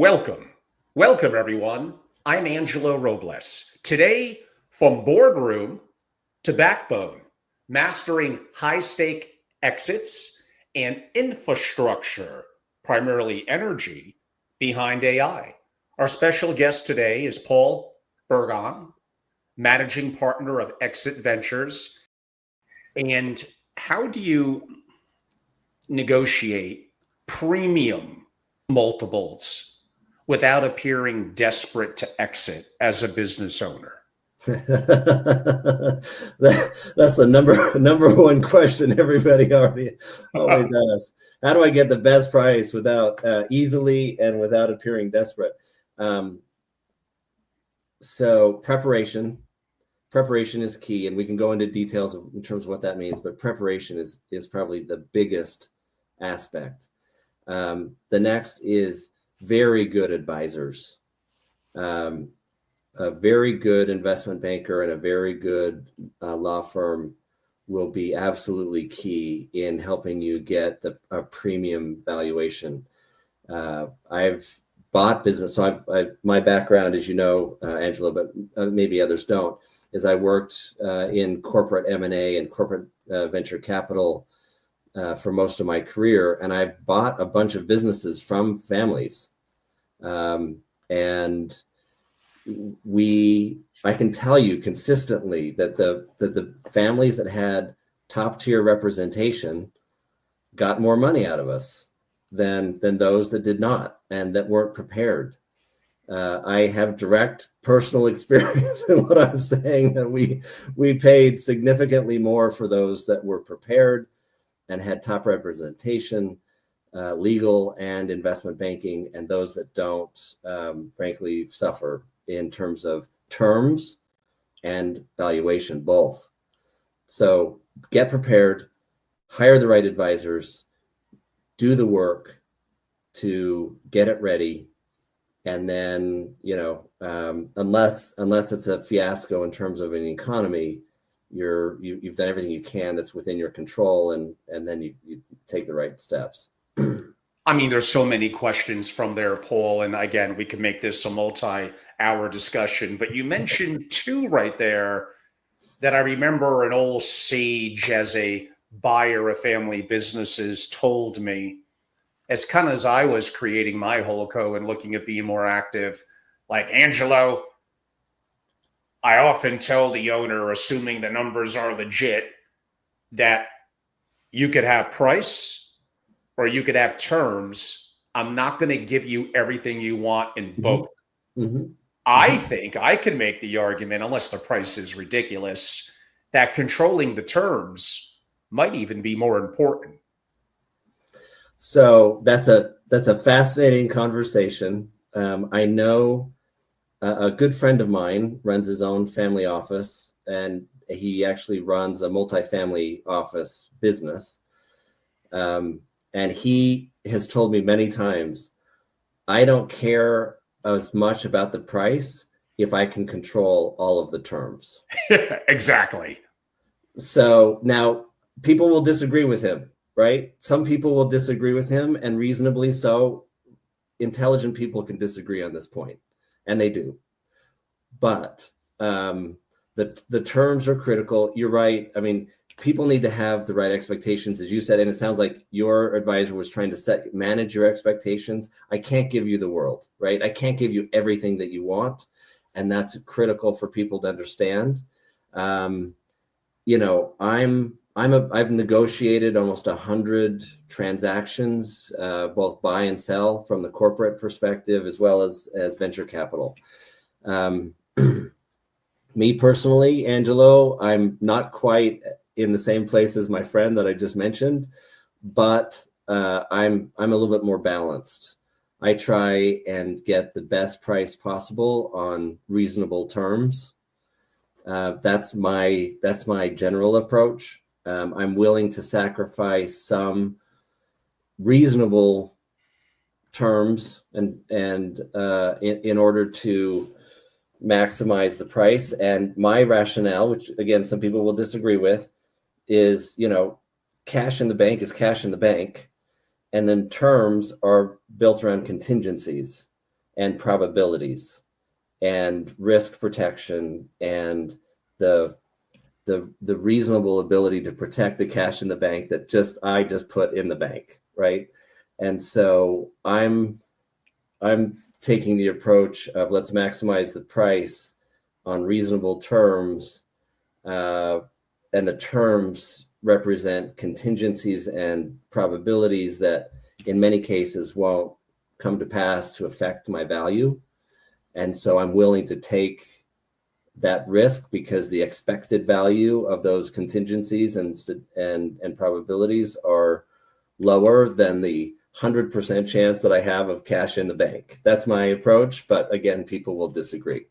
Welcome. Welcome, everyone. I'm Angelo Robles. Today, from Boardroom to Backbone, mastering high-stake exits and infrastructure, primarily energy, behind AI. Our special guest today is Paul Burgon, managing partner of Exit Ventures. And how do you negotiate premium multiples without appearing desperate to exit as a business owner? That's the number one question everybody always asks. How do I get the best price without easily and without appearing desperate? So preparation is key, and we can go into details in terms of what that means, but preparation is probably the biggest aspect. The next is very good advisors. A very good investment banker and a very good law firm will be absolutely key in helping you get a premium valuation. I've bought business, so my background, as you know, Angela, but maybe others don't, is I worked in corporate M&A and corporate venture capital for most of my career, and I've bought a bunch of businesses from families, and I can tell you consistently that the families that had top tier representation got more money out of us than those that did not and that weren't prepared. I have direct personal experience in what I'm saying, that we paid significantly more for those that were prepared and had top representation, legal and investment banking, and those that don't, frankly, suffer in terms of terms and valuation, both. So get prepared, hire the right advisors, do the work to get it ready, and then, unless it's a fiasco in terms of an economy, you've done everything you can that's within your control, and then you take the right steps. I mean, there's so many questions from there, Paul, and again, we can make this a multi-hour discussion, but you mentioned two right there that I remember an old sage as a buyer of family businesses told me, as kind of as I was creating my holdco and looking at being more active, like, Angelo, I often tell the owner, assuming the numbers are legit, that you could have price or you could have terms. I'm not going to give you everything you want in both. Mm-hmm. I think I can make the argument, unless the price is ridiculous, that controlling the terms might even be more important. So that's a fascinating conversation. I know a good friend of mine runs his own family office, and he actually runs a multifamily office business. And he has told me many times, I don't care as much about the price if I can control all of the terms. Exactly. So now people will disagree with him, right? Some people will disagree with him, and reasonably so. Intelligent people can disagree on this point, and they do. But the terms are critical. You're right. I mean, people need to have the right expectations, as you said, and it sounds like your advisor was trying to manage your expectations. I can't give you the world, right? I can't give you everything that you want, and that's critical for people to understand. I've negotiated almost 100 transactions, both buy and sell, from the corporate perspective as well as venture capital. Me personally, Angelo, I'm not quite in the same place as my friend that I just mentioned, but I'm a little bit more balanced. I try and get the best price possible on reasonable terms. That's my general approach. I'm willing to sacrifice some reasonable terms and in order to maximize the price. And my rationale, which again some people will disagree with, is cash in the bank is cash in the bank, and then terms are built around contingencies. and probabilities and risk protection and the reasonable ability to protect the cash in the bank that I just put in the bank, right? And so I'm taking the approach of let's maximize the price on reasonable terms, and the terms represent contingencies and probabilities that in many cases won't come to pass to affect my value. And so I'm willing to take that risk because the expected value of those contingencies and probabilities are lower than the 100% chance that I have of cash in the bank. That's my approach, but again, people will disagree.